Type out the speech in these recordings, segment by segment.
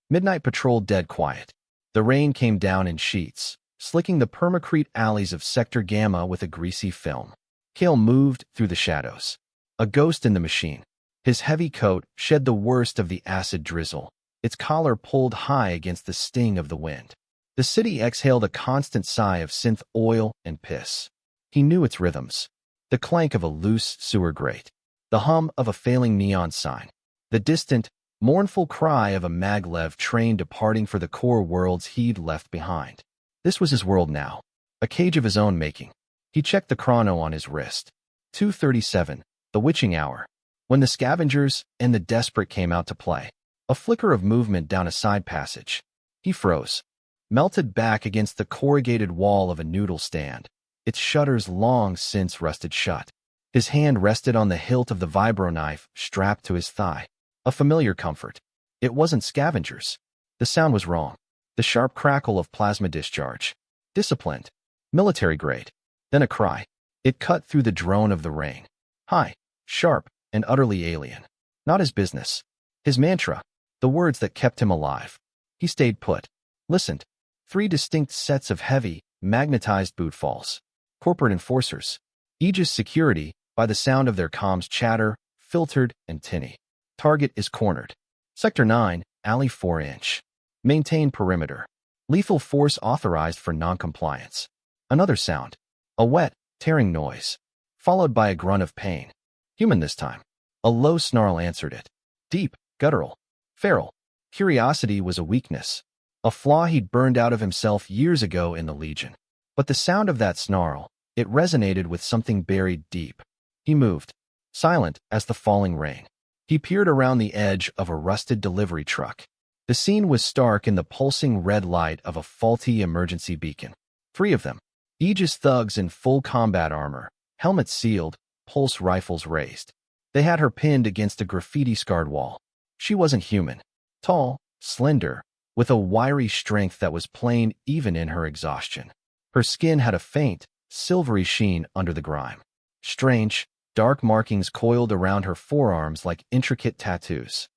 Midnight patrol dead quiet. The rain came down in sheets, slicking the permacrete alleys of Sector Gamma with a greasy film. Kale moved through the shadows. A ghost in the machine. His heavy coat shed the worst of the acid drizzle, its collar pulled high against the sting of the wind. The city exhaled a constant sigh of synth oil and piss. He knew its rhythms. The clank of a loose sewer grate. The hum of a failing neon sign. The distant, mournful cry of a maglev train departing for the core worlds he'd left behind. This was his world now. A cage of his own making. He checked the chrono on his wrist. 2:37, the witching hour. When the scavengers and the desperate came out to play. A flicker of movement down a side passage. He froze. Melted back against the corrugated wall of a noodle stand, its shutters long since rusted shut. His hand rested on the hilt of the vibroknife strapped to his thigh. A familiar comfort. It wasn't scavengers. The sound was wrong. The sharp crackle of plasma discharge. Disciplined. Military grade. Then a cry. It cut through the drone of the rain. High, sharp, and utterly alien. Not his business. His mantra. The words that kept him alive. He stayed put. Listened. 3 distinct sets of heavy, magnetized bootfalls. Corporate enforcers. Aegis security, by the sound of their comms chatter, filtered and tinny. Target is cornered. Sector 9, alley 4-inch. Maintain perimeter. Lethal force authorized for noncompliance. Another sound. A wet, tearing noise. Followed by a grunt of pain. Human this time. A low snarl answered it. Deep, guttural. Feral. Curiosity was a weakness. A flaw he'd burned out of himself years ago in the Legion. But the sound of that snarl, it resonated with something buried deep. He moved. Silent as the falling rain. He peered around the edge of a rusted delivery truck. The scene was stark in the pulsing red light of a faulty emergency beacon. 3 of them. Aegis thugs in full combat armor, helmets sealed, pulse rifles raised. They had her pinned against a graffiti-scarred wall. She wasn't human. Tall, slender, with a wiry strength that was plain even in her exhaustion. Her skin had a faint, silvery sheen under the grime. Strange, dark markings coiled around her forearms like intricate tattoos.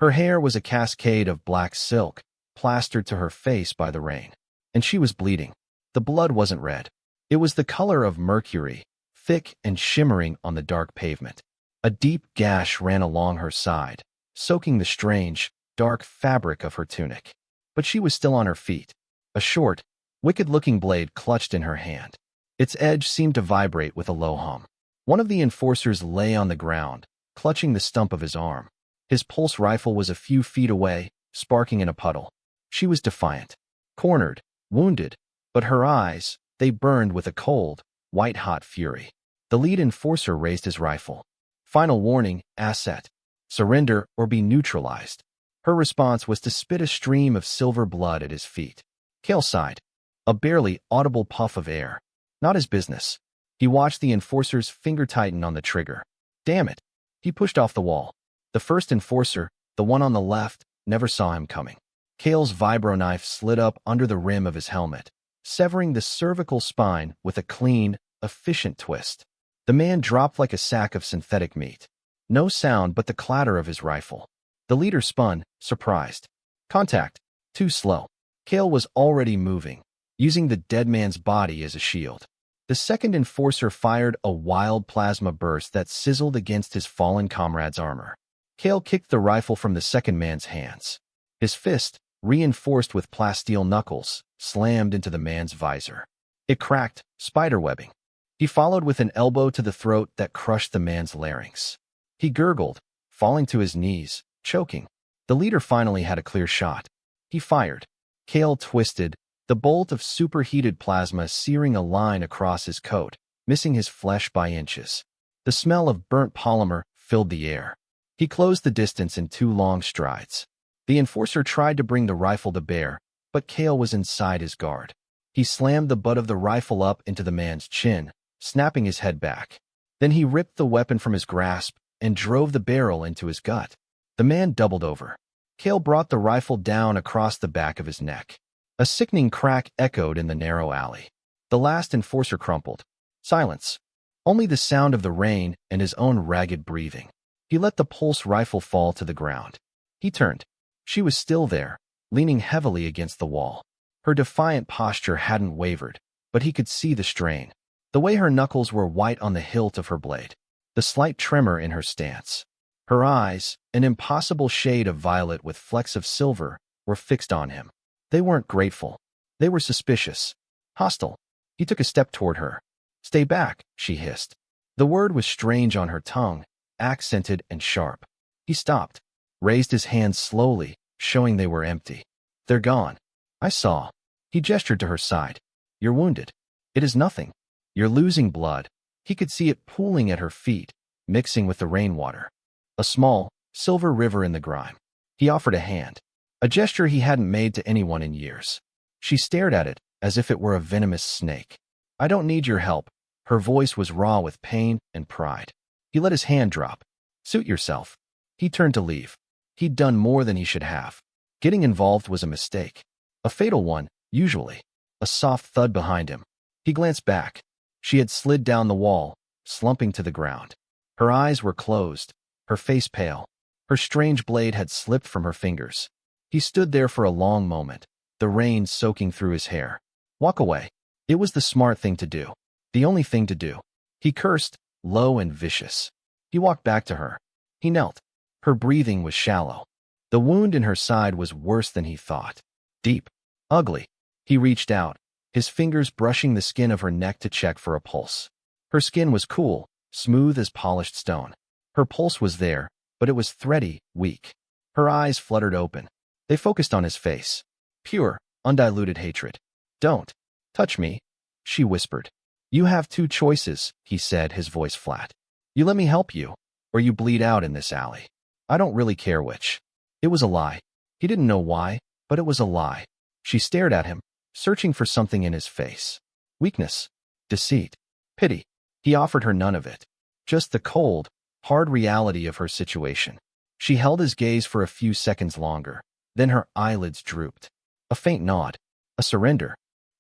Her hair was a cascade of black silk, plastered to her face by the rain. And she was bleeding. The blood wasn't red. It was the color of mercury, thick and shimmering on the dark pavement. A deep gash ran along her side, soaking the strange, dark fabric of her tunic. But she was still on her feet. A short, wicked-looking blade clutched in her hand. Its edge seemed to vibrate with a low hum. One of the enforcers lay on the ground, clutching the stump of his arm. His pulse rifle was a few feet away, sparking in a puddle. She was defiant. Cornered, wounded, but her eyes, they burned with a cold, white-hot fury. The lead enforcer raised his rifle. Final warning, asset. Surrender or be neutralized. Her response was to spit a stream of silver blood at his feet. Kale sighed. A barely audible puff of air. Not his business. He watched the enforcer's finger tighten on the trigger. Damn it. He pushed off the wall. The first enforcer, the one on the left, never saw him coming. Kale's vibroknife slid up under the rim of his helmet, severing the cervical spine with a clean, efficient twist. The man dropped like a sack of synthetic meat. No sound but the clatter of his rifle. The leader spun, surprised. Contact. Too slow. Kale was already moving, using the dead man's body as a shield. The second enforcer fired a wild plasma burst that sizzled against his fallen comrade's armor. Kale kicked the rifle from the second man's hands. His fist, reinforced with plasteel knuckles, slammed into the man's visor. It cracked, spiderwebbing. He followed with an elbow to the throat that crushed the man's larynx. He gurgled, falling to his knees, choking. The leader finally had a clear shot. He fired. Kale twisted, the bolt of superheated plasma searing a line across his coat, missing his flesh by inches. The smell of burnt polymer filled the air. He closed the distance in 2 long strides. The enforcer tried to bring the rifle to bear, but Kale was inside his guard. He slammed the butt of the rifle up into the man's chin, snapping his head back. Then he ripped the weapon from his grasp and drove the barrel into his gut. The man doubled over. Kale brought the rifle down across the back of his neck. A sickening crack echoed in the narrow alley. The last enforcer crumpled. Silence. Only the sound of the rain and his own ragged breathing. He let the pulse rifle fall to the ground. He turned. She was still there, leaning heavily against the wall. Her defiant posture hadn't wavered, but he could see the strain. The way her knuckles were white on the hilt of her blade. The slight tremor in her stance. Her eyes, an impossible shade of violet with flecks of silver, were fixed on him. They weren't grateful. They were suspicious. Hostile. He took a step toward her. "Stay back," she hissed. The word was strange on her tongue, accented and sharp. He stopped, raised his hands slowly, showing they were empty. "They're gone. I saw." He gestured to her side. "You're wounded." "It is nothing." "You're losing blood." He could see it pooling at her feet, mixing with the rainwater. A small, silver river in the grime. He offered a hand, a gesture he hadn't made to anyone in years. She stared at it as if it were a venomous snake. "I don't need your help." Her voice was raw with pain and pride. He let his hand drop. "Suit yourself." He turned to leave. He'd done more than he should have. Getting involved was a mistake. A fatal one, usually. A soft thud behind him. He glanced back. She had slid down the wall, slumping to the ground. Her eyes were closed, her face pale. Her strange blade had slipped from her fingers. He stood there for a long moment, the rain soaking through his hair. Walk away. It was the smart thing to do. The only thing to do. He cursed, low and vicious. He walked back to her. He knelt. Her breathing was shallow. The wound in her side was worse than he thought. Deep. Ugly. He reached out, his fingers brushing the skin of her neck to check for a pulse. Her skin was cool, smooth as polished stone. Her pulse was there, but it was thready, weak. Her eyes fluttered open. They focused on his face. Pure, undiluted hatred. "Don't touch me," she whispered. "You have two choices," he said, his voice flat. "You let me help you, or you bleed out in this alley. I don't really care which." It was a lie. He didn't know why, but it was a lie. She stared at him, searching for something in his face. Weakness, deceit, pity. He offered her none of it. Just the cold, hard reality of her situation. She held his gaze for a few seconds longer. Then her eyelids drooped. A faint nod. A surrender.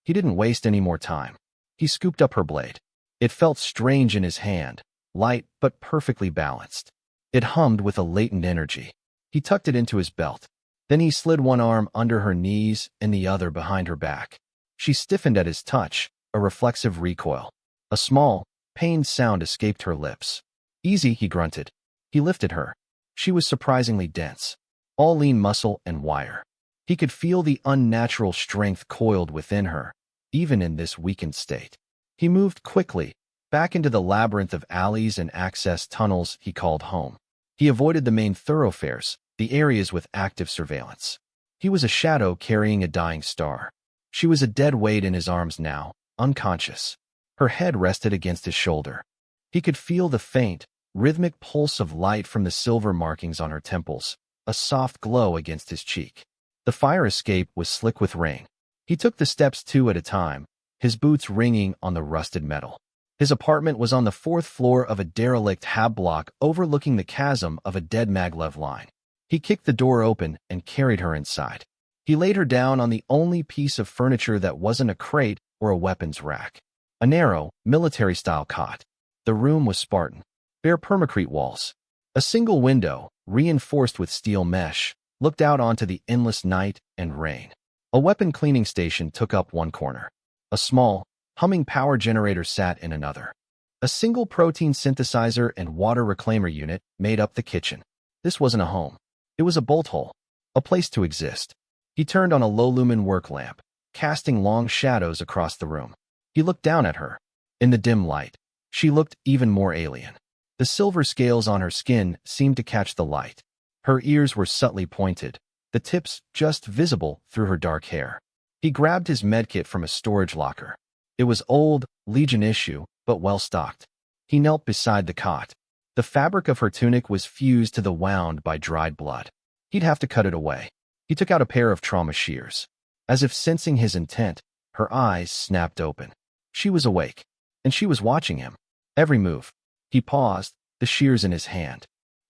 He didn't waste any more time. He scooped up her blade. It felt strange in his hand, light but perfectly balanced. It hummed with a latent energy. He tucked it into his belt. Then he slid one arm under her knees and the other behind her back. She stiffened at his touch, a reflexive recoil. A small, pained sound escaped her lips. "Easy," he grunted. He lifted her. She was surprisingly dense, all lean muscle and wire. He could feel the unnatural strength coiled within her, even in this weakened state. He moved quickly, back into the labyrinth of alleys and access tunnels he called home. He avoided the main thoroughfares, the areas with active surveillance. He was a shadow carrying a dying star. She was a dead weight in his arms now, unconscious. Her head rested against his shoulder. He could feel the faint, rhythmic pulse of light from the silver markings on her temples, a soft glow against his cheek. The fire escape was slick with rain. He took the steps two at a time, his boots ringing on the rusted metal. His apartment was on the fourth floor of a derelict hab block overlooking the chasm of a dead maglev line. He kicked the door open and carried her inside. He laid her down on the only piece of furniture that wasn't a crate or a weapons rack. A narrow, military-style cot. The room was Spartan. Bare permacrete walls. A single window, reinforced with steel mesh, looked out onto the endless night and rain. A weapon cleaning station took up one corner. A small, humming power generator sat in another. A single protein synthesizer and water reclaimer unit made up the kitchen. This wasn't a home. It was a bolt hole, a place to exist. He turned on a low-lumen work lamp, casting long shadows across the room. He looked down at her. In the dim light, she looked even more alien. The silver scales on her skin seemed to catch the light. Her ears were subtly pointed, the tips just visible through her dark hair. He grabbed his medkit from a storage locker. It was old, Legion issue, but well-stocked. He knelt beside the cot. The fabric of her tunic was fused to the wound by dried blood. He'd have to cut it away. He took out a pair of trauma shears. As if sensing his intent, her eyes snapped open. She was awake, and she was watching him. Every move. He paused, the shears in his hand.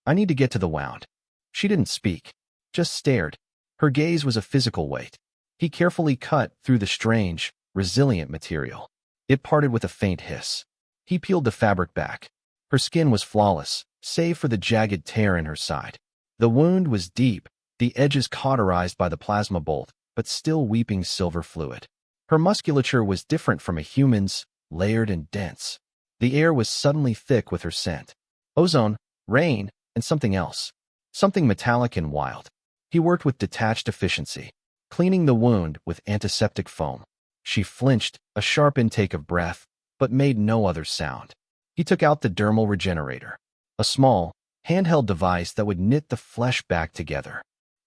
"I need to get to the wound." She didn't speak, just stared. Her gaze was a physical weight. He carefully cut through the strange, resilient material. It parted with a faint hiss. He peeled the fabric back. Her skin was flawless, save for the jagged tear in her side. The wound was deep, the edges cauterized by the plasma bolt, but still weeping silver fluid. Her musculature was different from a human's, layered and dense. The air was suddenly thick with her scent. Ozone, rain, and something else. Something metallic and wild. He worked with detached efficiency, cleaning the wound with antiseptic foam. She flinched, a sharp intake of breath, but made no other sound. He took out the dermal regenerator, a small, handheld device that would knit the flesh back together.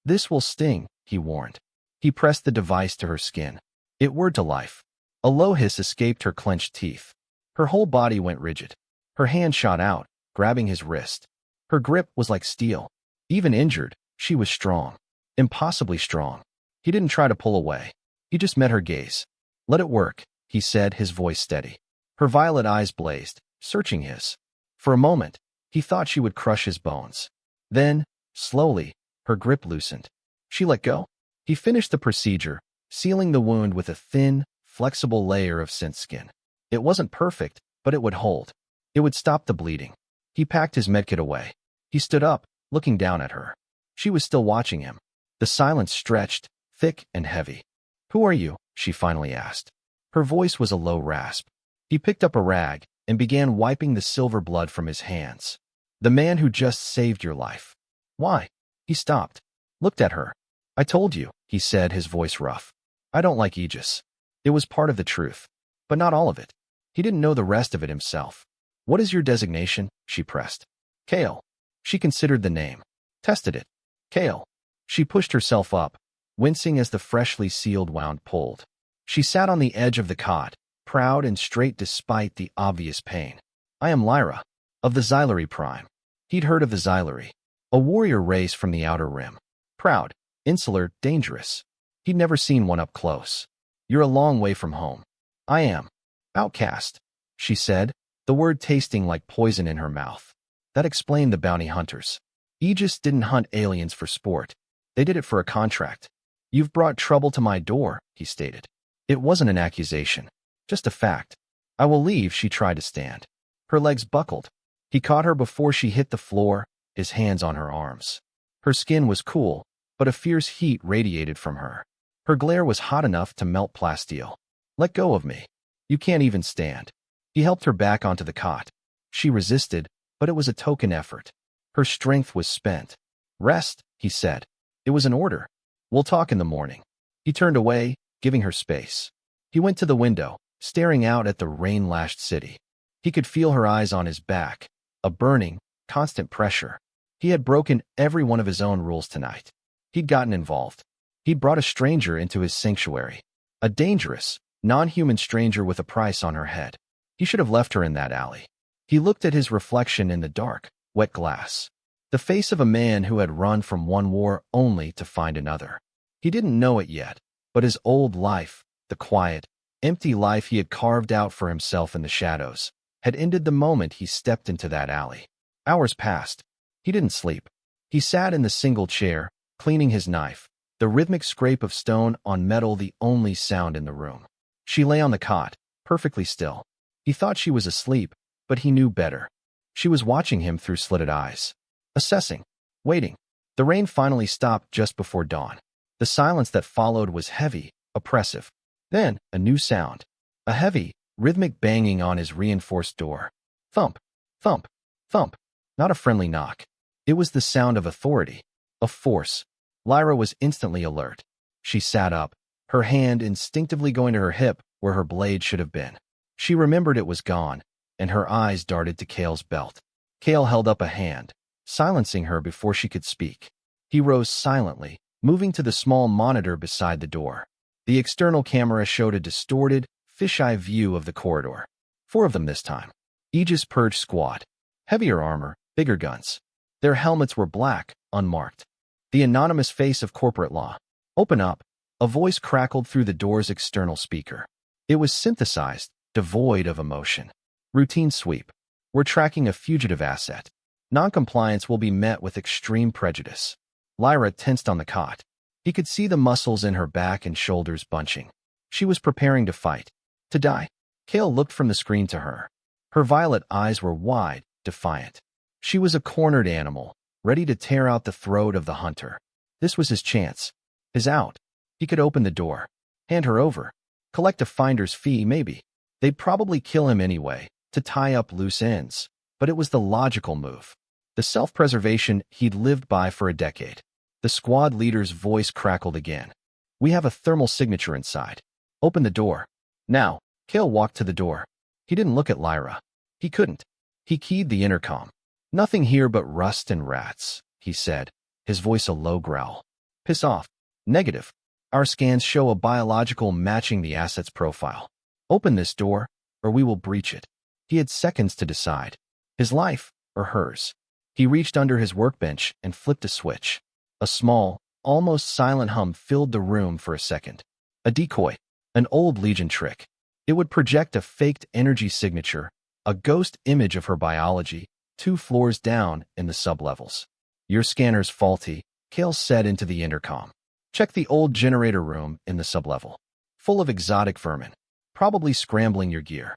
"This will sting," he warned. He pressed the device to her skin. It whirred to life. A low hiss escaped her clenched teeth. Her whole body went rigid. Her hand shot out, grabbing his wrist. Her grip was like steel. Even injured, she was strong. Impossibly strong. He didn't try to pull away. He just met her gaze. "Let it work," he said, his voice steady. Her violet eyes blazed, searching his. For a moment, he thought she would crush his bones. Then, slowly, her grip loosened. She let go. He finished the procedure, sealing the wound with a thin, flexible layer of synth skin. It wasn't perfect, but it would hold. It would stop the bleeding. He packed his medkit away. He stood up, looking down at her. She was still watching him. The silence stretched, thick and heavy. "Who are you?" she finally asked. Her voice was a low rasp. He picked up a rag and began wiping the silver blood from his hands. "The man who just saved your life." "Why?" He stopped, looked at her. "I told you," he said, his voice rough. "I don't like Aegis." It was part of the truth, but not all of it. He didn't know the rest of it himself. "What is your designation?" she pressed. "Kale." She considered the name. Tested it. "Kale." She pushed herself up, wincing as the freshly sealed wound pulled. She sat on the edge of the cot, proud and straight despite the obvious pain. "I am Lyra, of the Xylari Prime." He'd heard of the Xylari, a warrior race from the Outer Rim. Proud, insular, dangerous. He'd never seen one up close. "You're a long way from home." "I am. Outcast," she said, the word tasting like poison in her mouth. That explained the bounty hunters. Aegis didn't hunt aliens for sport. They did it for a contract. "You've brought trouble to my door," he stated. It wasn't an accusation, just a fact. "I will leave," she tried to stand. Her legs buckled. He caught her before she hit the floor, his hands on her arms. Her skin was cool, but a fierce heat radiated from her. Her glare was hot enough to melt plasteel. "Let go of me. You can't even stand." He helped her back onto the cot. She resisted, but it was a token effort. Her strength was spent. "Rest," he said. It was an order. "We'll talk in the morning." He turned away, giving her space. He went to the window, staring out at the rain-lashed city. He could feel her eyes on his back, a burning, constant pressure. He had broken every one of his own rules tonight. He'd gotten involved. He'd brought a stranger into his sanctuary. A dangerous, non-human stranger with a price on her head. He should have left her in that alley. He looked at his reflection in the dark, wet glass. The face of a man who had run from one war only to find another. He didn't know it yet, but his old life, the quiet, empty life he had carved out for himself in the shadows, had ended the moment he stepped into that alley. Hours passed. He didn't sleep. He sat in the single chair, cleaning his knife, the rhythmic scrape of stone on metal the only sound in the room. She lay on the cot, perfectly still. He thought she was asleep, but he knew better. She was watching him through slitted eyes. Assessing. Waiting. The rain finally stopped just before dawn. The silence that followed was heavy, oppressive. Then, a new sound. A heavy, rhythmic banging on his reinforced door. Thump, thump, thump. Not a friendly knock. It was the sound of authority, of force. Lyra was instantly alert. She sat up, her hand instinctively going to her hip where her blade should have been. She remembered it was gone, and her eyes darted to Kale's belt. Kale held up a hand, silencing her before she could speak. He rose silently, moving to the small monitor beside the door. The external camera showed a distorted, fisheye view of the corridor. 4 of them this time. Aegis Purge Squad. Heavier armor, bigger guns. Their helmets were black, unmarked. The anonymous face of corporate law. "Open up." A voice crackled through the door's external speaker. It was synthesized, devoid of emotion. "Routine sweep. We're tracking a fugitive asset. Noncompliance will be met with extreme prejudice." Lyra tensed on the cot. He could see the muscles in her back and shoulders bunching. She was preparing to fight. To die. Kale looked from the screen to her. Her violet eyes were wide, defiant. She was a cornered animal, ready to tear out the throat of the hunter. This was his chance. His out. He could open the door. Hand her over. Collect a finder's fee, maybe. They'd probably kill him anyway, to tie up loose ends. But it was the logical move. The self-preservation he'd lived by for a decade. The squad leader's voice crackled again. We have a thermal signature inside. Open the door. Now. Cale walked to the door. He didn't look at Lyra. He couldn't. He keyed the intercom. Nothing here but rust and rats, he said, his voice a low growl. Piss off. Negative. Our scans show a biological matching the asset's profile. Open this door, or we will breach it. He had seconds to decide. His life, or hers. He reached under his workbench and flipped a switch. A small, almost silent hum filled the room for a second. A decoy. An old Legion trick. It would project a faked energy signature, a ghost image of her biology, 2 floors down in the sublevels. Your scanner's faulty, Cale said into the intercom. Check the old generator room in the sublevel. Full of exotic vermin. Probably scrambling your gear.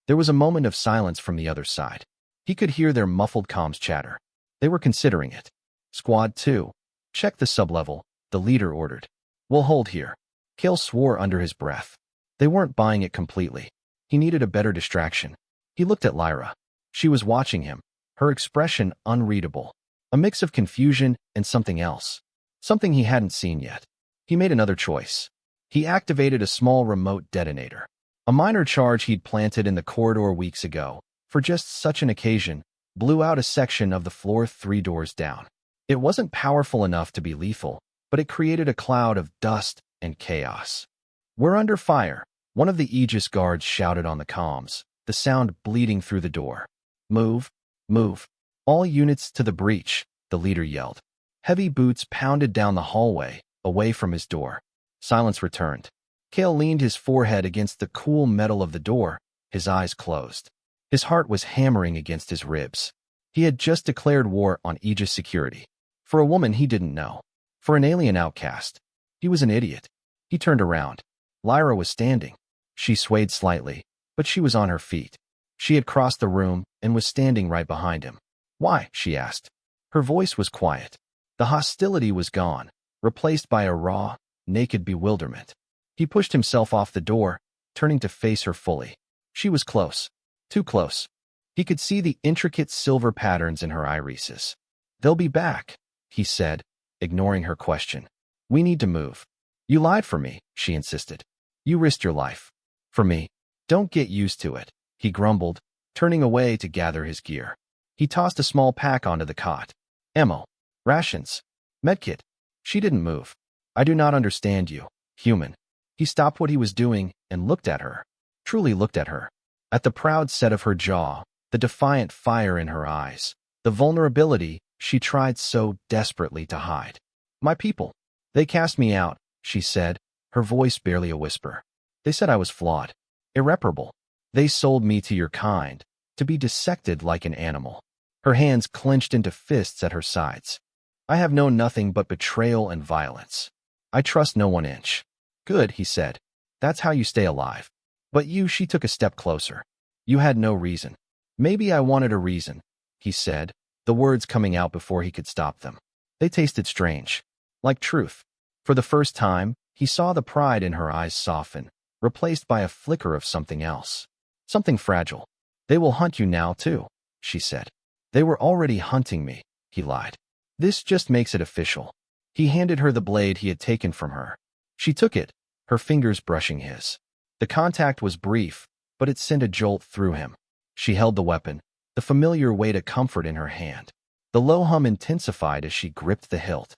There was a moment of silence from the other side. He could hear their muffled comms chatter. They were considering it. Squad 2. Check the sublevel, the leader ordered. We'll hold here. Cale swore under his breath. They weren't buying it completely. He needed a better distraction. He looked at Lyra. She was watching him, her expression unreadable. A mix of confusion and something else. Something he hadn't seen yet. He made another choice. He activated a small remote detonator. A minor charge he'd planted in the corridor weeks ago, for just such an occasion, blew out a section of the floor 3 doors down. It wasn't powerful enough to be lethal, but it created a cloud of dust and chaos. We're under fire, one of the Aegis guards shouted on the comms, the sound bleeding through the door. Move, move. All units to the breach, the leader yelled. Heavy boots pounded down the hallway, away from his door. Silence returned. Cale leaned his forehead against the cool metal of the door, his eyes closed. His heart was hammering against his ribs. He had just declared war on Aegis security. For a woman he didn't know. For an alien outcast. He was an idiot. He turned around. Lyra was standing. She swayed slightly, but she was on her feet. She had crossed the room and was standing right behind him. Why? She asked. Her voice was quiet. The hostility was gone, replaced by a raw, naked bewilderment. He pushed himself off the door, turning to face her fully. She was close. Too close. He could see the intricate silver patterns in her irises. They'll be back, he said, ignoring her question. We need to move. You lied for me, she insisted. You risked your life. For me. Don't get used to it, he grumbled, turning away to gather his gear. He tossed a small pack onto the cot. Ammo. Rations. Medkit. She didn't move. I do not understand you, human. He stopped what he was doing and looked at her. Truly looked at her. At the proud set of her jaw, the defiant fire in her eyes, the vulnerability she tried so desperately to hide. My people. They cast me out, she said, her voice barely a whisper. They said I was flawed. Irreparable. They sold me to your kind, to be dissected like an animal. Her hands clenched into fists at her sides. I have known nothing but betrayal and violence. I trust no one inch. Good, he said. That's how you stay alive. But you, she took a step closer. You had no reason. Maybe I wanted a reason, he said, the words coming out before he could stop them. They tasted strange. Like truth. For the first time, he saw the pride in her eyes soften, replaced by a flicker of something else. Something fragile. They will hunt you now, too, she said. They were already hunting me, he lied. This just makes it official. He handed her the blade he had taken from her. She took it, her fingers brushing his. The contact was brief, but it sent a jolt through him. She held the weapon, the familiar weight of comfort in her hand. The low hum intensified as she gripped the hilt.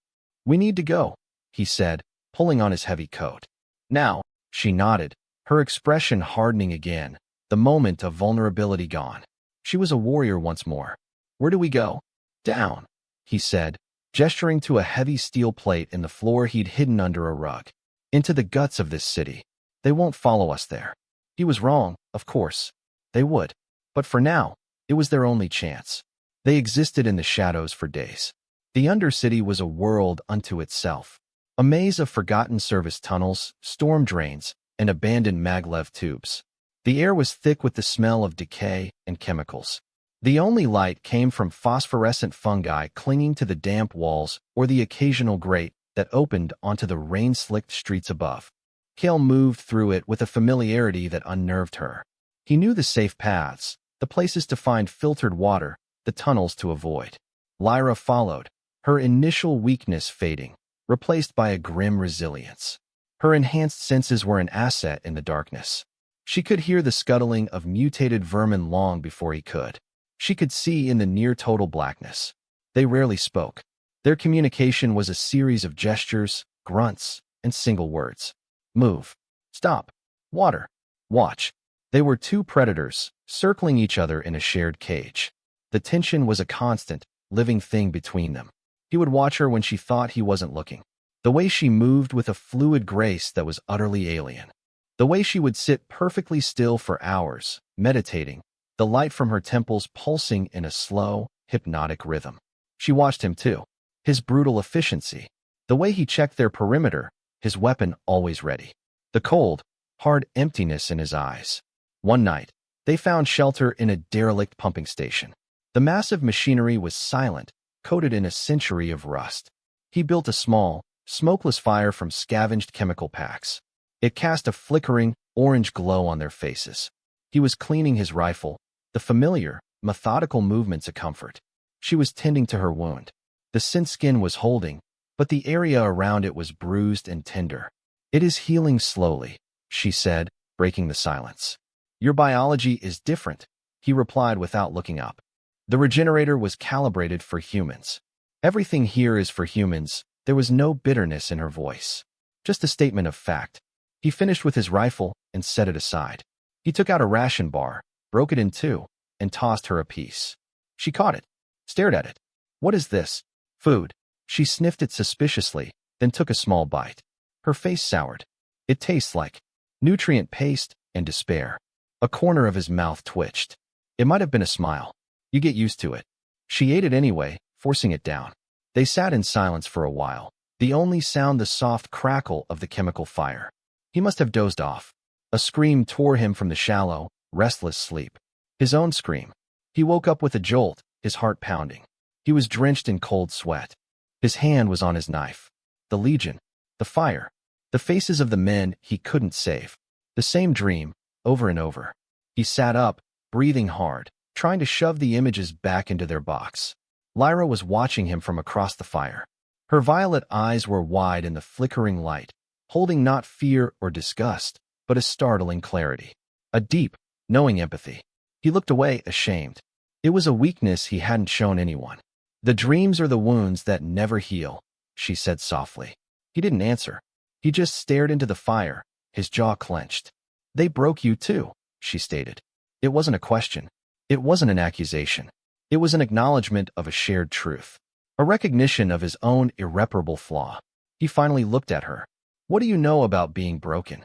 We need to go, he said, pulling on his heavy coat. Now, she nodded, her expression hardening again, the moment of vulnerability gone. She was a warrior once more. Where do we go? Down, he said, gesturing to a heavy steel plate in the floor he'd hidden under a rug. Into the guts of this city. They won't follow us there. He was wrong, of course. They would. But for now, it was their only chance. They existed in the shadows for days. The Undercity was a world unto itself. A maze of forgotten service tunnels, storm drains, and abandoned maglev tubes. The air was thick with the smell of decay and chemicals. The only light came from phosphorescent fungi clinging to the damp walls or the occasional grate that opened onto the rain-slicked streets above. Cale moved through it with a familiarity that unnerved her. He knew the safe paths, the places to find filtered water, the tunnels to avoid. Lyra followed, her initial weakness fading, replaced by a grim resilience. Her enhanced senses were an asset in the darkness. She could hear the scuttling of mutated vermin long before he could. She could see in the near-total blackness. They rarely spoke. Their communication was a series of gestures, grunts, and single words. Move. Stop. Water. Watch. They were two predators, circling each other in a shared cage. The tension was a constant, living thing between them. He would watch her when she thought he wasn't looking. The way she moved with a fluid grace that was utterly alien. The way she would sit perfectly still for hours, meditating, the light from her temples pulsing in a slow, hypnotic rhythm. She watched him too. His brutal efficiency. The way he checked their perimeter, his weapon always ready. The cold, hard emptiness in his eyes. One night, they found shelter in a derelict pumping station. The massive machinery was silent, coated in a century of rust. He built a small, smokeless fire from scavenged chemical packs. It cast a flickering, orange glow on their faces. He was cleaning his rifle, the familiar, methodical movements a comfort. She was tending to her wound. The scent skin was holding, but the area around it was bruised and tender. "It is healing slowly," she said, breaking the silence. "Your biology is different," he replied without looking up. The regenerator was calibrated for humans. "Everything here is for humans." There was no bitterness in her voice. Just a statement of fact. He finished with his rifle and set it aside. He took out a ration bar, broke it in two, and tossed her a piece. She caught it, stared at it. "What is this?" "Food." She sniffed it suspiciously, then took a small bite. Her face soured. "It tastes like nutrient paste and despair." A corner of his mouth twitched. It might have been a smile. "You get used to it." She ate it anyway, forcing it down. They sat in silence for a while, the only sound the soft crackle of the chemical fire. He must have dozed off. A scream tore him from the shallow, restless sleep. His own scream. He woke up with a jolt, his heart pounding. He was drenched in cold sweat. His hand was on his knife. The Legion. The fire. The faces of the men he couldn't save. The same dream, over and over. He sat up, breathing hard, trying to shove the images back into their box. Lyra was watching him from across the fire. Her violet eyes were wide in the flickering light, holding not fear or disgust, but a startling clarity. A deep, knowing empathy. He looked away, ashamed. It was a weakness he hadn't shown anyone. "The dreams are the wounds that never heal," she said softly. He didn't answer. He just stared into the fire, his jaw clenched. "They broke you too," she stated. It wasn't a question. It wasn't an accusation. It was an acknowledgement of a shared truth. A recognition of his own irreparable flaw. He finally looked at her. "What do you know about being broken?"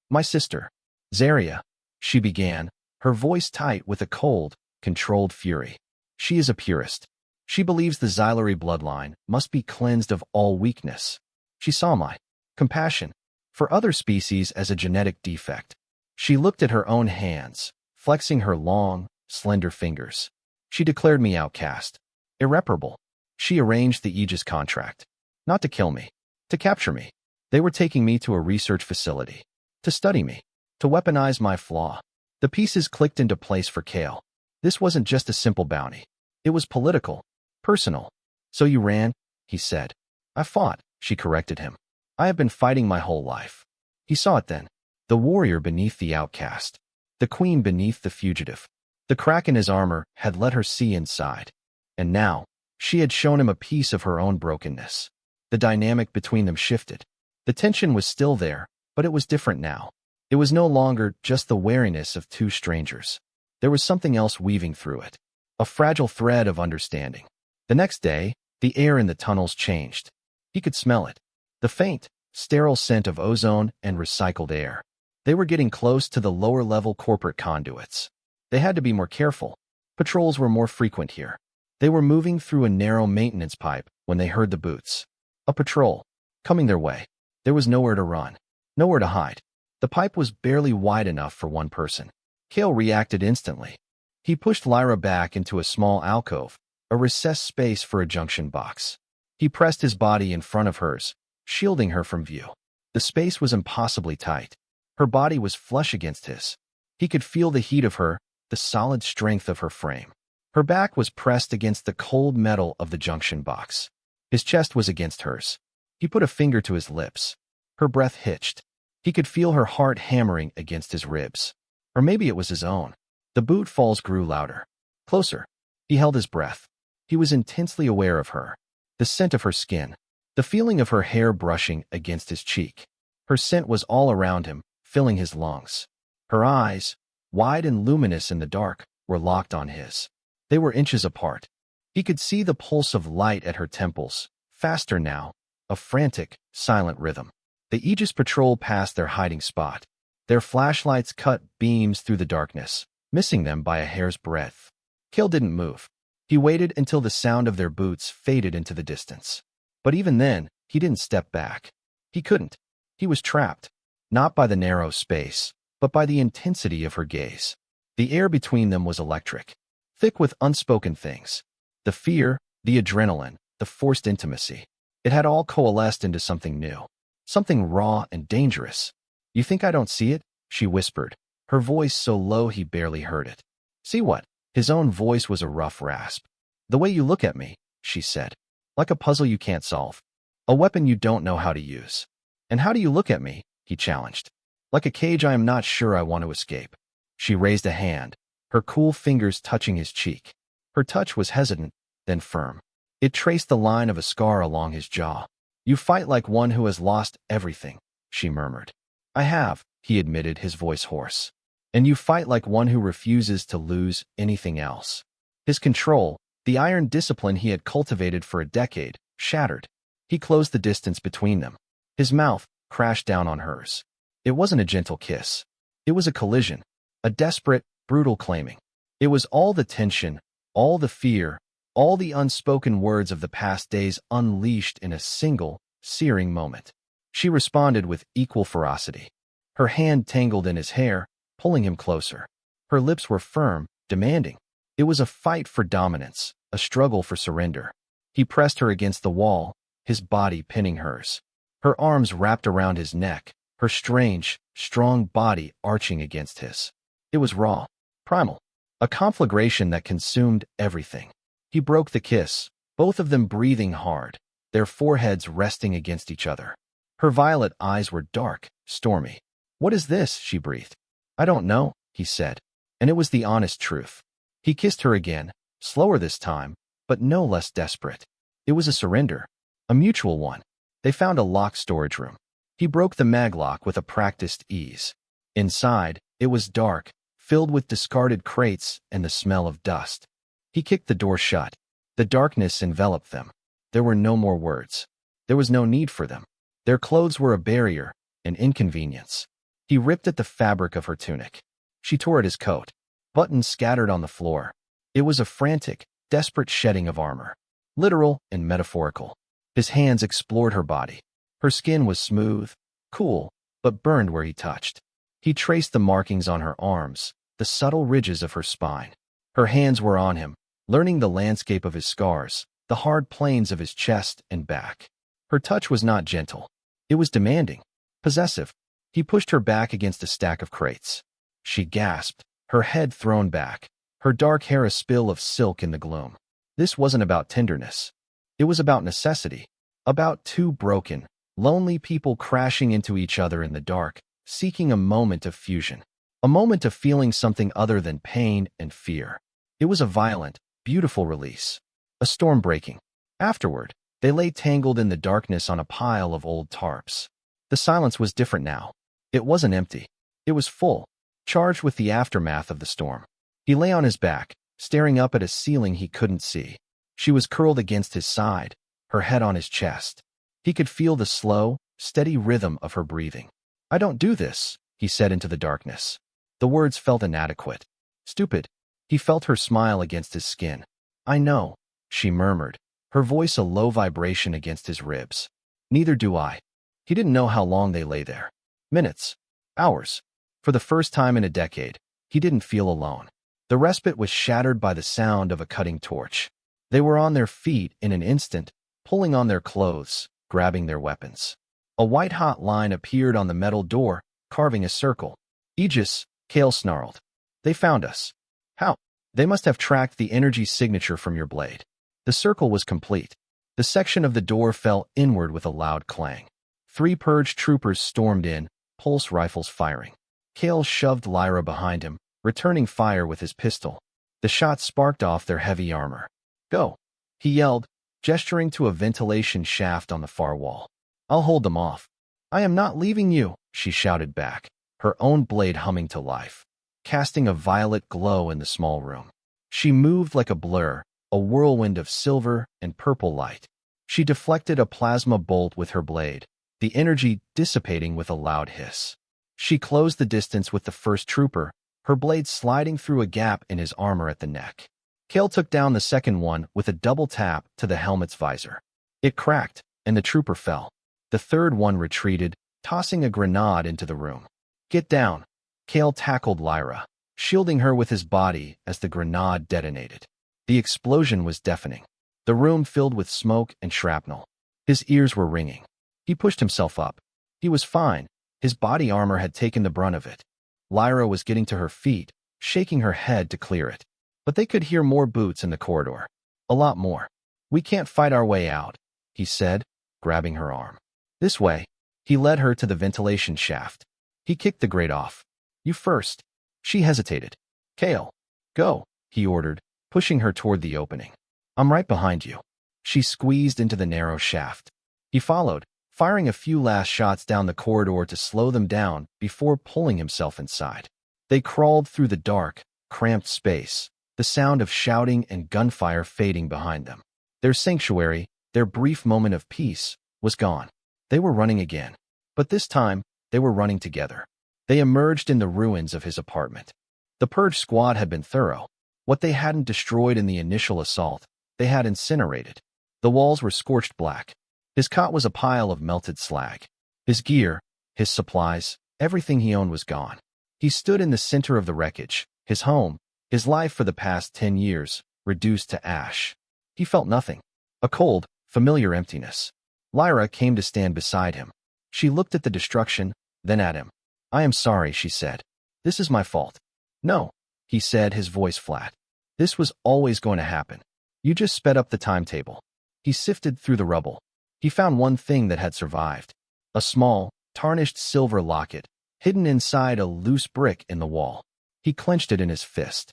"My sister, Zaria," she began, her voice tight with a cold, controlled fury. "She is a purist. She believes the Xylari bloodline must be cleansed of all weakness. She saw my compassion for other species as a genetic defect." She looked at her own hands, flexing her long, slender fingers. "She declared me outcast. Irreparable. She arranged the Aegis contract. Not to kill me. To capture me. They were taking me to a research facility. To study me. To weaponize my flaw." The pieces clicked into place for Cale. This wasn't just a simple bounty. It was political. Personal. "So you ran?" he said. "I fought," she corrected him. "I have been fighting my whole life." He saw it then. The warrior beneath the outcast. The queen beneath the fugitive. The crack in his armor had let her see inside. And now, she had shown him a piece of her own brokenness. The dynamic between them shifted. The tension was still there, but it was different now. It was no longer just the wariness of two strangers. There was something else weaving through it. A fragile thread of understanding. The next day, the air in the tunnels changed. He could smell it. The faint, sterile scent of ozone and recycled air. They were getting close to the lower-level corporate conduits. They had to be more careful. Patrols were more frequent here. They were moving through a narrow maintenance pipe when they heard the boots. A patrol. Coming their way. There was nowhere to run. Nowhere to hide. The pipe was barely wide enough for one person. Cale reacted instantly. He pushed Lyra back into a small alcove, a recessed space for a junction box. He pressed his body in front of hers, shielding her from view. The space was impossibly tight. Her body was flush against his. He could feel the heat of her, the solid strength of her frame. Her back was pressed against the cold metal of the junction box. His chest was against hers. He put a finger to his lips. Her breath hitched. He could feel her heart hammering against his ribs. Or maybe it was his own. The boot falls grew louder. Closer. He held his breath. He was intensely aware of her. The scent of her skin. The feeling of her hair brushing against his cheek. Her scent was all around him, filling his lungs. Her eyes, wide and luminous in the dark, were locked on his. They were inches apart. He could see the pulse of light at her temples, faster now, a frantic, silent rhythm. The Aegis patrol passed their hiding spot. Their flashlights cut beams through the darkness, missing them by a hair's breadth. Cale didn't move. He waited until the sound of their boots faded into the distance. But even then, he didn't step back. He couldn't. He was trapped, not by the narrow space, but by the intensity of her gaze. The air between them was electric, thick with unspoken things. The fear, the adrenaline, the forced intimacy. It had all coalesced into something new, something raw and dangerous. "You think I don't see it?" she whispered, her voice so low he barely heard it. "See what?" His own voice was a rough rasp. "The way you look at me," she said. "Like a puzzle you can't solve. A weapon you don't know how to use." "And how do you look at me?" he challenged. "Like a cage I am not sure I want to escape." She raised a hand, her cool fingers touching his cheek. Her touch was hesitant, then firm. It traced the line of a scar along his jaw. "You fight like one who has lost everything," she murmured. "I have," he admitted, his voice hoarse. "And you fight like one who refuses to lose anything else." His control, the iron discipline he had cultivated for a decade, shattered. He closed the distance between them. His mouth crashed down on hers. It wasn't a gentle kiss. It was a collision, a desperate, brutal claiming. It was all the tension, all the fear, all the unspoken words of the past days unleashed in a single, searing moment. She responded with equal ferocity. Her hand tangled in his hair, pulling him closer. Her lips were firm, demanding. It was a fight for dominance, a struggle for surrender. He pressed her against the wall, his body pinning hers. Her arms wrapped around his neck, her strange, strong body arching against his. It was raw, primal, a conflagration that consumed everything. He broke the kiss, both of them breathing hard, their foreheads resting against each other. Her violet eyes were dark, stormy. "What is this?" she breathed. "I don't know," he said, and it was the honest truth. He kissed her again, slower this time, but no less desperate. It was a surrender, a mutual one. They found a locked storage room. He broke the maglock with a practiced ease. Inside, it was dark, filled with discarded crates and the smell of dust. He kicked the door shut. The darkness enveloped them. There were no more words. There was no need for them. Their clothes were a barrier, an inconvenience. He ripped at the fabric of her tunic. She tore at his coat. Buttons scattered on the floor. It was a frantic, desperate shedding of armor, literal and metaphorical. His hands explored her body. Her skin was smooth, cool, but burned where he touched. He traced the markings on her arms, the subtle ridges of her spine. Her hands were on him, learning the landscape of his scars, the hard plains of his chest and back. Her touch was not gentle. It was demanding, possessive. He pushed her back against a stack of crates. She gasped, her head thrown back, her dark hair a spill of silk in the gloom. This wasn't about tenderness. It was about necessity, about two broken, lonely people crashing into each other in the dark, seeking a moment of fusion, a moment of feeling something other than pain and fear. It was a violent, beautiful release, a storm breaking. Afterward, they lay tangled in the darkness on a pile of old tarps. The silence was different now. It wasn't empty. It was full, charged with the aftermath of the storm. He lay on his back, staring up at a ceiling he couldn't see. She was curled against his side, her head on his chest. He could feel the slow, steady rhythm of her breathing. "I don't do this," he said into the darkness. The words felt inadequate. Stupid. He felt her smile against his skin. "I know," she murmured, her voice a low vibration against his ribs. "Neither do I." He didn't know how long they lay there. Minutes. Hours. For the first time in a decade, he didn't feel alone. The respite was shattered by the sound of a cutting torch. They were on their feet in an instant, pulling on their clothes, grabbing their weapons. A white-hot line appeared on the metal door, carving a circle. Aegis, Kale snarled. They found us. How? They must have tracked the energy signature from your blade. The circle was complete. The section of the door fell inward with a loud clang. 3 purge troopers stormed in, pulse rifles firing. Kale shoved Lyra behind him, returning fire with his pistol. The shots sparked off their heavy armor. Go, he yelled, gesturing to a ventilation shaft on the far wall. I'll hold them off. I am not leaving you, she shouted back, her own blade humming to life, casting a violet glow in the small room. She moved like a blur, a whirlwind of silver and purple light. She deflected a plasma bolt with her blade, the energy dissipating with a loud hiss. She closed the distance with the first trooper, her blade sliding through a gap in his armor at the neck. Kale took down the second one with a double tap to the helmet's visor. It cracked, and the trooper fell. The third one retreated, tossing a grenade into the room. Get down. Kale tackled Lyra, shielding her with his body as the grenade detonated. The explosion was deafening. The room filled with smoke and shrapnel. His ears were ringing. He pushed himself up. He was fine. His body armor had taken the brunt of it. Lyra was getting to her feet, shaking her head to clear it. But they could hear more boots in the corridor. A lot more. We can't fight our way out, he said, grabbing her arm. This way. He led her to the ventilation shaft. He kicked the grate off. You first. She hesitated. Kale, go, he ordered, pushing her toward the opening. I'm right behind you. She squeezed into the narrow shaft. He followed, firing a few last shots down the corridor to slow them down before pulling himself inside. They crawled through the dark, cramped space, the sound of shouting and gunfire fading behind them. Their sanctuary, their brief moment of peace, was gone. They were running again. But this time, they were running together. They emerged in the ruins of his apartment. The purge squad had been thorough. What they hadn't destroyed in the initial assault, they had incinerated. The walls were scorched black. His cot was a pile of melted slag. His gear, his supplies, everything he owned was gone. He stood in the center of the wreckage, his home, his life for the past 10 years, reduced to ash. He felt nothing. A cold, familiar emptiness. Lyra came to stand beside him. She looked at the destruction, then at him. I am sorry, she said. This is my fault. No, he said, his voice flat. This was always going to happen. You just sped up the timetable. He sifted through the rubble. He found one thing that had survived. A small, tarnished silver locket, hidden inside a loose brick in the wall. He clenched it in his fist.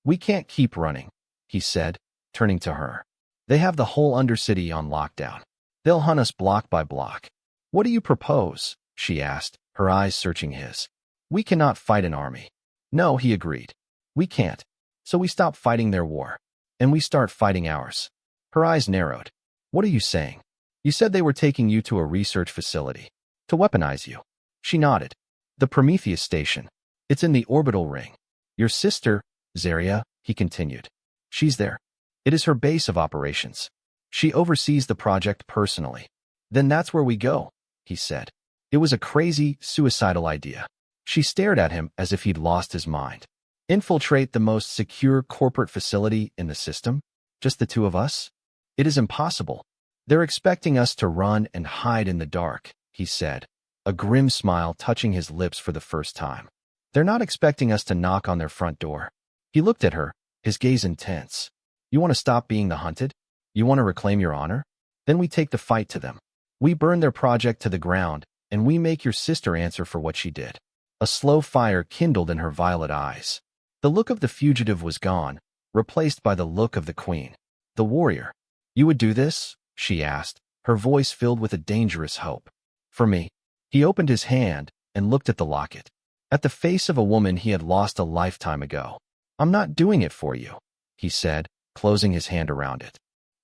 We can't keep running, he said, turning to her. They have the whole Undercity on lockdown. They'll hunt us block by block. What do you propose? She asked, her eyes searching his. We cannot fight an army. No, he agreed. We can't. So we stop fighting their war. And we start fighting ours. Her eyes narrowed. What are you saying? You said they were taking you to a research facility. To weaponize you. She nodded. The Prometheus station. It's in the orbital ring. Your sister, Zarya, he continued. She's there. It is her base of operations. She oversees the project personally. Then that's where we go, he said. It was a crazy, suicidal idea. She stared at him as if he'd lost his mind. Infiltrate the most secure corporate facility in the system? Just the two of us? It is impossible. They're expecting us to run and hide in the dark, he said, a grim smile touching his lips for the first time. They're not expecting us to knock on their front door. He looked at her, his gaze intense. You want to stop being the hunted? You want to reclaim your honor? Then we take the fight to them. We burn their project to the ground, and we make your sister answer for what she did. A slow fire kindled in her violet eyes. The look of the fugitive was gone, replaced by the look of the queen. The warrior. You would do this? She asked, her voice filled with a dangerous hope. For me. He opened his hand and looked at the locket. At the face of a woman he had lost a lifetime ago. I'm not doing it for you, he said, closing his hand around it.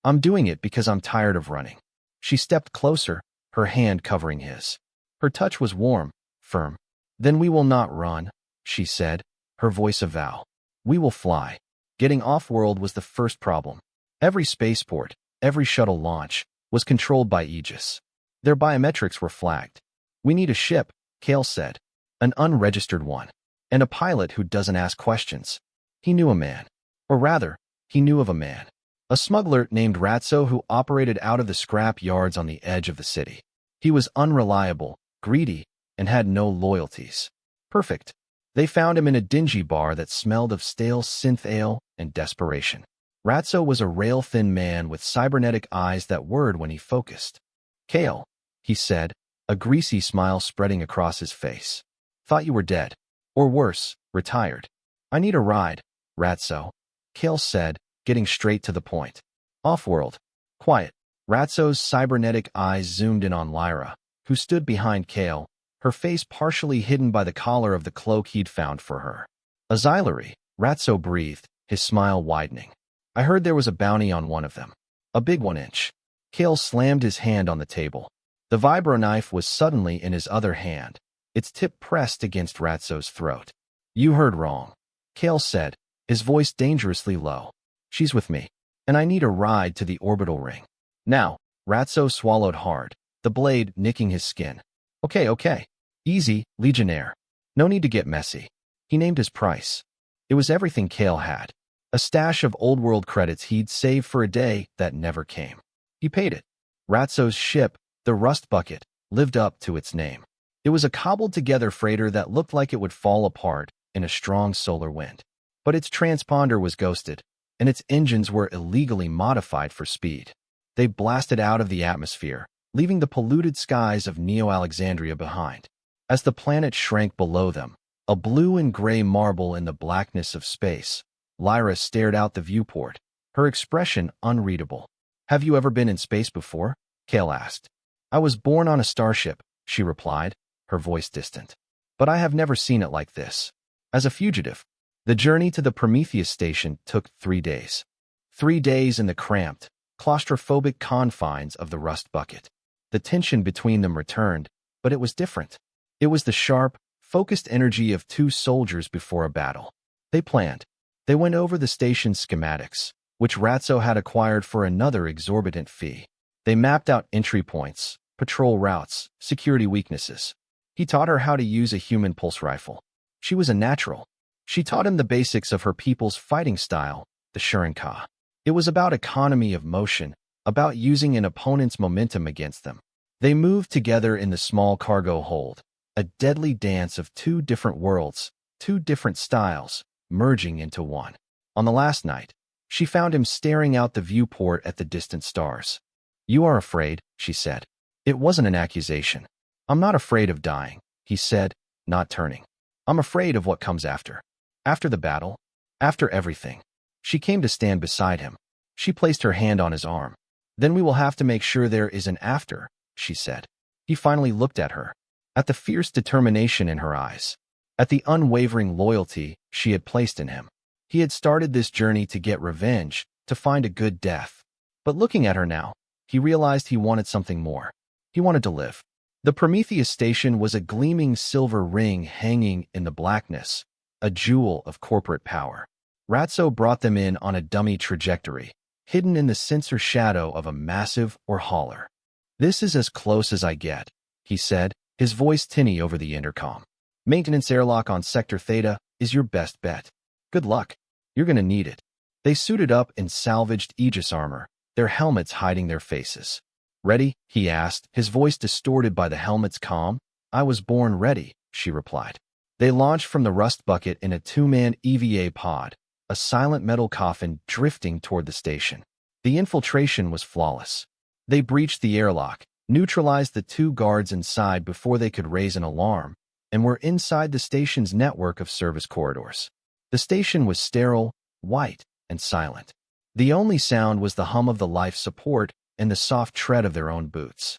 I'm doing it because I'm tired of running. She stepped closer, her hand covering his. Her touch was warm, firm. Then we will not run, she said, her voice a vow. We will fly. Getting off-world was the first problem. Every spaceport, every shuttle launch, was controlled by Aegis. Their biometrics were flagged. We need a ship, Kale said. An unregistered one. And a pilot who doesn't ask questions. He knew a man. Or rather, he knew of a man. A smuggler named Ratso who operated out of the scrap yards on the edge of the city. He was unreliable, greedy, and had no loyalties. Perfect. They found him in a dingy bar that smelled of stale synth ale and desperation. Ratso was a rail-thin man with cybernetic eyes that whirred when he focused. "Kale," he said, a greasy smile spreading across his face. "Thought you were dead. Or worse, retired." "I need a ride," Ratso, Kale said, getting straight to the point. "Off-world. Quiet." Ratso's cybernetic eyes zoomed in on Lyra, who stood behind Kale, her face partially hidden by the collar of the cloak he'd found for her. "A xylary," Ratso breathed, his smile widening. "I heard there was a bounty on one of them. A big 1-inch." Kale slammed his hand on the table. The vibro knife was suddenly in his other hand, its tip pressed against Ratso's throat. "You heard wrong," Kale said, his voice dangerously low. "She's with me, and I need a ride to the orbital ring. Now." Ratso swallowed hard, the blade nicking his skin. Okay. Easy, Legionnaire. No need to get messy." He named his price. It was everything Kale had. A stash of old-world credits he'd saved for a day that never came. He paid it. Ratso's ship, the Rust Bucket, lived up to its name. It was a cobbled-together freighter that looked like it would fall apart in a strong solar wind. But its transponder was ghosted, and its engines were illegally modified for speed. They blasted out of the atmosphere, leaving the polluted skies of Neo-Alexandria behind. As the planet shrank below them, a blue and gray marble in the blackness of space, Lyra stared out the viewport, her expression unreadable. "Have you ever been in space before?" Kale asked. "I was born on a starship," she replied, her voice distant. "But I have never seen it like this. As a fugitive." The journey to the Prometheus station took 3 days. 3 days in the cramped, claustrophobic confines of the Rust Bucket. The tension between them returned, but it was different. It was the sharp, focused energy of 2 soldiers before a battle. They planned. They went over the station's schematics, which Ratso had acquired for another exorbitant fee. They mapped out entry points, patrol routes, security weaknesses. He taught her how to use a human pulse rifle. She was a natural. She taught him the basics of her people's fighting style, the Shurinka. It was about economy of motion, about using an opponent's momentum against them. They moved together in the small cargo hold, a deadly dance of 2 different worlds, 2 different styles, merging into one. On the last night, she found him staring out the viewport at the distant stars. "You are afraid," she said. It wasn't an accusation. "I'm not afraid of dying," he said, not turning. "I'm afraid of what comes after. After the battle. After everything." She came to stand beside him. She placed her hand on his arm. "Then we will have to make sure there is an after," she said. He finally looked at her, at the fierce determination in her eyes, at the unwavering loyalty she had placed in him. He had started this journey to get revenge, to find a good death. But looking at her now, he realized he wanted something more. He wanted to live. The Prometheus station was a gleaming silver ring hanging in the blackness, a jewel of corporate power. Ratso brought them in on a dummy trajectory, hidden in the sensor shadow of a massive or hauler. "This is as close as I get," he said, his voice tinny over the intercom. "Maintenance airlock on Sector Theta is your best bet. Good luck. You're gonna need it." They suited up in salvaged Aegis armor, their helmets hiding their faces. "Ready?" he asked, his voice distorted by the helmet's calm. "I was born ready," she replied. They launched from the Rust Bucket in a 2-man EVA pod, a silent metal coffin drifting toward the station. The infiltration was flawless. They breached the airlock, neutralized the 2 guards inside before they could raise an alarm, and were inside the station's network of service corridors. The station was sterile, white, and silent. The only sound was the hum of the life support and the soft tread of their own boots.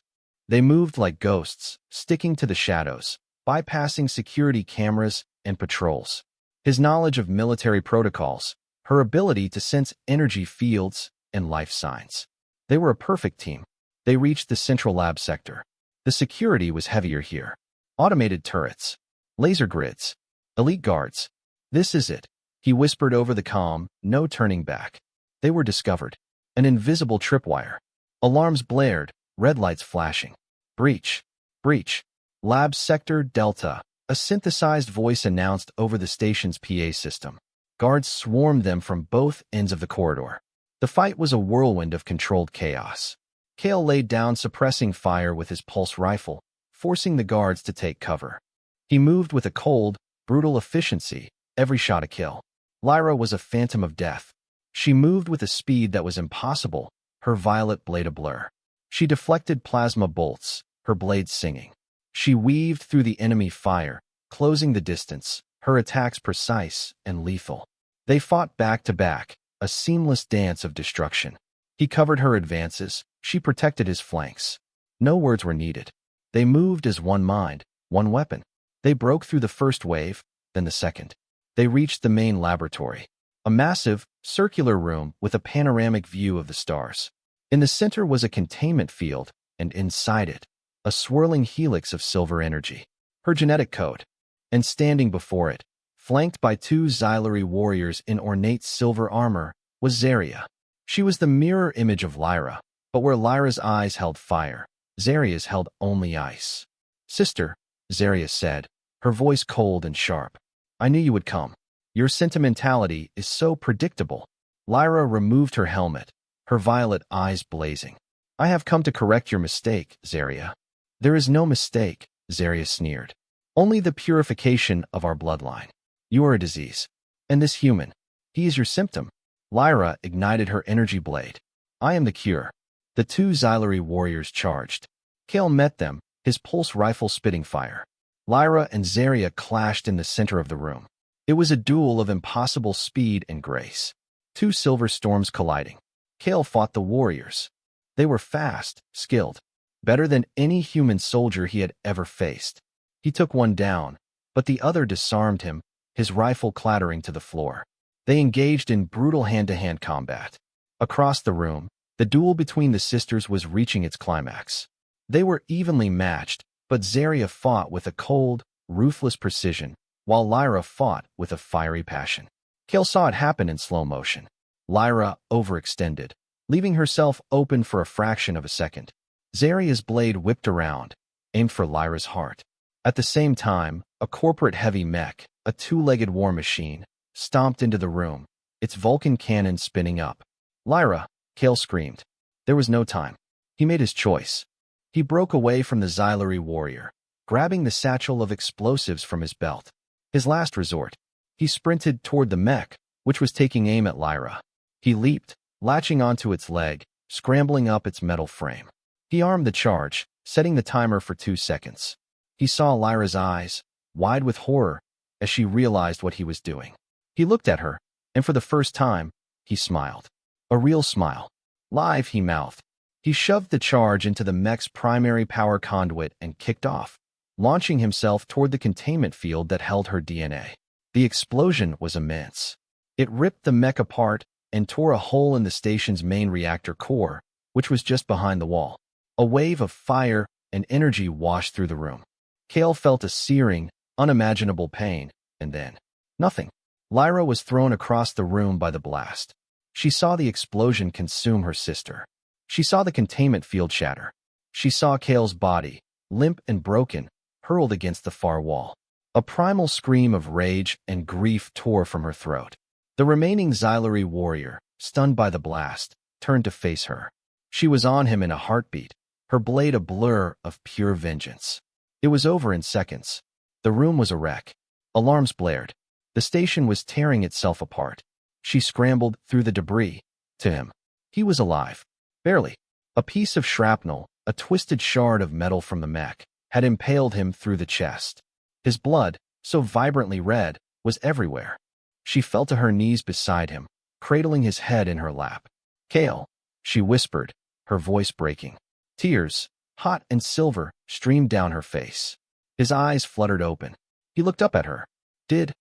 They moved like ghosts, sticking to the shadows, bypassing security cameras and patrols. His knowledge of military protocols, her ability to sense energy fields and life signs. They were a perfect team. They reached the central lab sector. The security was heavier here. Automated turrets, laser grids, elite guards. "This is it," he whispered over the comm, no turning back. They were discovered. An invisible tripwire. Alarms blared, red lights flashing. "Breach. Breach. Lab Sector Delta," a synthesized voice announced over the station's PA system. Guards swarmed them from both ends of the corridor. The fight was a whirlwind of controlled chaos. Kale laid down, suppressing fire with his pulse rifle, forcing the guards to take cover. He moved with a cold, brutal efficiency, every shot a kill. Lyra was a phantom of death. She moved with a speed that was impossible, her violet blade a blur. She deflected plasma bolts, her blades singing. She weaved through the enemy fire, closing the distance, her attacks precise and lethal. They fought back to back, a seamless dance of destruction. He covered her advances, she protected his flanks. No words were needed. They moved as one mind, one weapon. They broke through the first wave, then the second. They reached the main laboratory, a massive, circular room with a panoramic view of the stars. In the center was a containment field, and inside it, a swirling helix of silver energy, her genetic code. And standing before it, flanked by two Xylari warriors in ornate silver armor, was Zaria. She was the mirror image of Lyra, but where Lyra's eyes held fire, Zaria's held only ice. "Sister," Zaria said, her voice cold and sharp. "I knew you would come. Your sentimentality is so predictable." Lyra removed her helmet, her violet eyes blazing. "I have come to correct your mistake, Zaria." "There is no mistake," Zaria sneered. "Only the purification of our bloodline. You are a disease. And this human, he is your symptom." Lyra ignited her energy blade. "I am the cure." The two Xylari warriors charged. Kale met them, his pulse rifle spitting fire. Lyra and Zaria clashed in the center of the room. It was a duel of impossible speed and grace. Two silver storms colliding. Kale fought the warriors. They were fast, skilled, better than any human soldier he had ever faced. He took one down, but the other disarmed him, his rifle clattering to the floor. They engaged in brutal hand-to-hand combat. Across the room, the duel between the sisters was reaching its climax. They were evenly matched, but Zaria fought with a cold, ruthless precision, while Lyra fought with a fiery passion. Kale saw it happen in slow motion. Lyra overextended, leaving herself open for a fraction of a second. Zaria's blade whipped around, aimed for Lyra's heart. At the same time, a corporate heavy mech, a two-legged war machine, stomped into the room, its Vulcan cannon spinning up. "Lyra!" Kale screamed. There was no time. He made his choice. He broke away from the Xylari warrior, grabbing the satchel of explosives from his belt. His last resort. He sprinted toward the mech, which was taking aim at Lyra. He leaped, latching onto its leg, scrambling up its metal frame. He armed the charge, setting the timer for 2 seconds. He saw Lyra's eyes, wide with horror, as she realized what he was doing. He looked at her, and for the first time, he smiled. A real smile. "Live," he mouthed. He shoved the charge into the mech's primary power conduit and kicked off, launching himself toward the containment field that held her DNA. The explosion was immense. It ripped the mech apart and tore a hole in the station's main reactor core, which was just behind the wall. A wave of fire and energy washed through the room. Kale felt a searing, unimaginable pain, and then nothing. Lyra was thrown across the room by the blast. She saw the explosion consume her sister. She saw the containment field shatter. She saw Kale's body, limp and broken, hurled against the far wall. A primal scream of rage and grief tore from her throat. The remaining Xylari warrior, stunned by the blast, turned to face her. She was on him in a heartbeat, her blade a blur of pure vengeance. It was over in seconds. The room was a wreck. Alarms blared. The station was tearing itself apart. She scrambled through the debris. To him. He was alive. Barely. A piece of shrapnel, a twisted shard of metal from the mech, had impaled him through the chest. His blood, so vibrantly red, was everywhere. She fell to her knees beside him, cradling his head in her lap. "Kale," she whispered, her voice breaking. Tears, hot and silver, streamed down her face. His eyes fluttered open. He looked up at her. "Did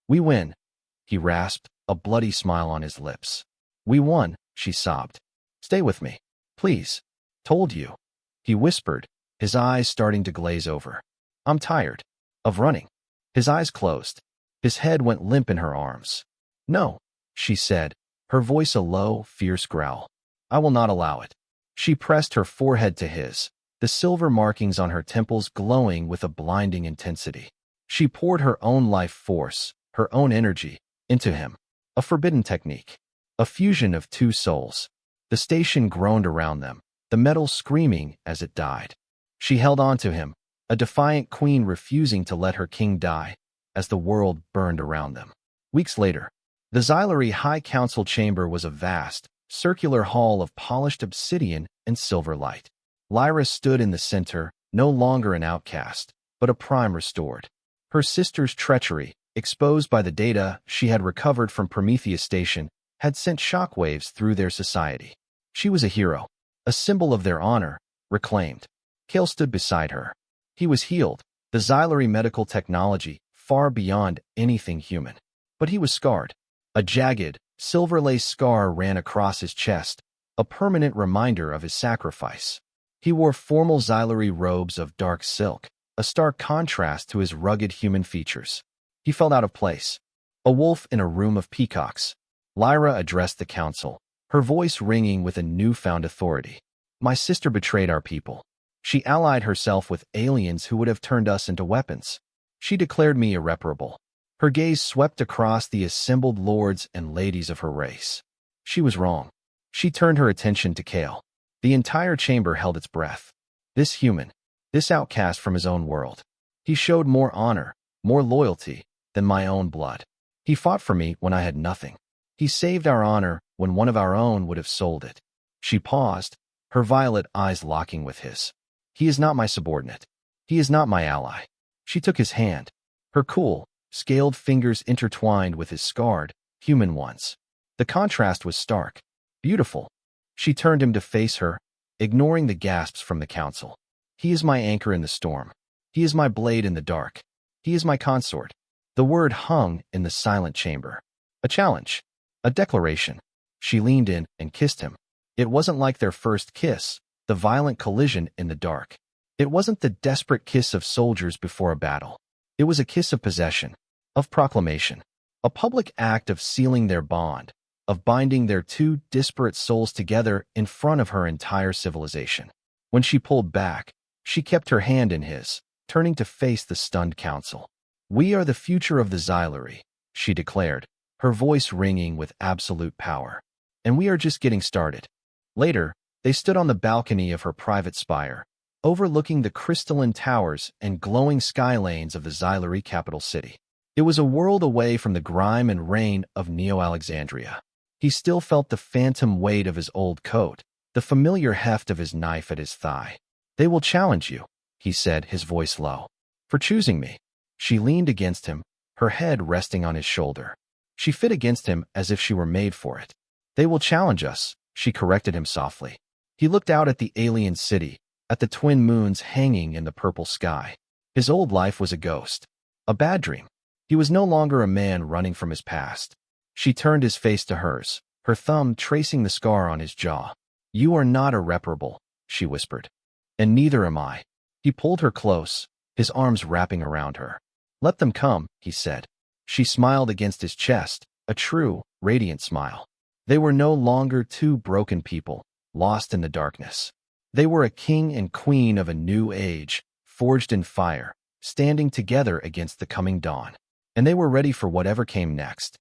we win?" he rasped, a bloody smile on his lips. "We won," she sobbed. "Stay with me, please." "Told you," he whispered, his eyes starting to glaze over. "I'm tired of running." His eyes closed. His head went limp in her arms. "No," she said, her voice a low, fierce growl. "I will not allow it." She pressed her forehead to his, the silver markings on her temples glowing with a blinding intensity. She poured her own life force, her own energy, into him. A forbidden technique. a fusion of two souls. The station groaned around them, the metal screaming as it died. She held on to him, a defiant queen refusing to let her king die, as the world burned around them. Weeks later, the Xylari High Council chamber was a vast, circular hall of polished obsidian and silver light. Lyra stood in the center, no longer an outcast, but a prime restored. Her sister's treachery, exposed by the data she had recovered from Prometheus Station, had sent shockwaves through their society. She was a hero, a symbol of their honor, reclaimed. Kale stood beside her. He was healed, the Xylari medical technology, far beyond anything human. But he was scarred. A jagged, silver-laced scar ran across his chest, a permanent reminder of his sacrifice. He wore formal Xylari robes of dark silk, a stark contrast to his rugged human features. He felt out of place. A wolf in a room of peacocks. Lyra addressed the council, her voice ringing with a newfound authority. My sister betrayed our people. She allied herself with aliens who would have turned us into weapons. She declared me irreparable. Her gaze swept across the assembled lords and ladies of her race. She was wrong. She turned her attention to Kale. The entire chamber held its breath. This human, this outcast from his own world. He showed more honor, more loyalty than my own blood. He fought for me when I had nothing. He saved our honor when one of our own would have sold it. She paused, her violet eyes locking with his. He is not my subordinate. He is not my ally. She took his hand. Her cool, scaled fingers intertwined with his scarred, human ones. The contrast was stark, beautiful. She turned him to face her, ignoring the gasps from the council. He is my anchor in the storm. He is my blade in the dark. He is my consort. The word hung in the silent chamber. A challenge. A declaration. She leaned in and kissed him. It wasn't like their first kiss, the violent collision in the dark. It wasn't the desperate kiss of soldiers before a battle. It was a kiss of possession, of proclamation, a public act of sealing their bond, of binding their two disparate souls together in front of her entire civilization. When she pulled back, she kept her hand in his, turning to face the stunned council. We are the future of the Xylari, she declared, her voice ringing with absolute power. And we are just getting started. Later, they stood on the balcony of her private spire, overlooking the crystalline towers and glowing skylanes of the Xylari capital city. It was a world away from the grime and rain of Neo-Alexandria. He still felt the phantom weight of his old coat, the familiar heft of his knife at his thigh. They will challenge you, he said, his voice low. For choosing me. She leaned against him, her head resting on his shoulder. She fit against him as if she were made for it. They will challenge us, she corrected him softly. He looked out at the alien city, at the twin moons hanging in the purple sky. His old life was a ghost, a bad dream. He was no longer a man running from his past. She turned his face to hers, her thumb tracing the scar on his jaw. You are not irreparable, she whispered. And neither am I. He pulled her close, his arms wrapping around her. Let them come, he said. She smiled against his chest, a true, radiant smile. They were no longer two broken people, lost in the darkness. They were a king and queen of a new age, forged in fire, standing together against the coming dawn. And they were ready for whatever came next.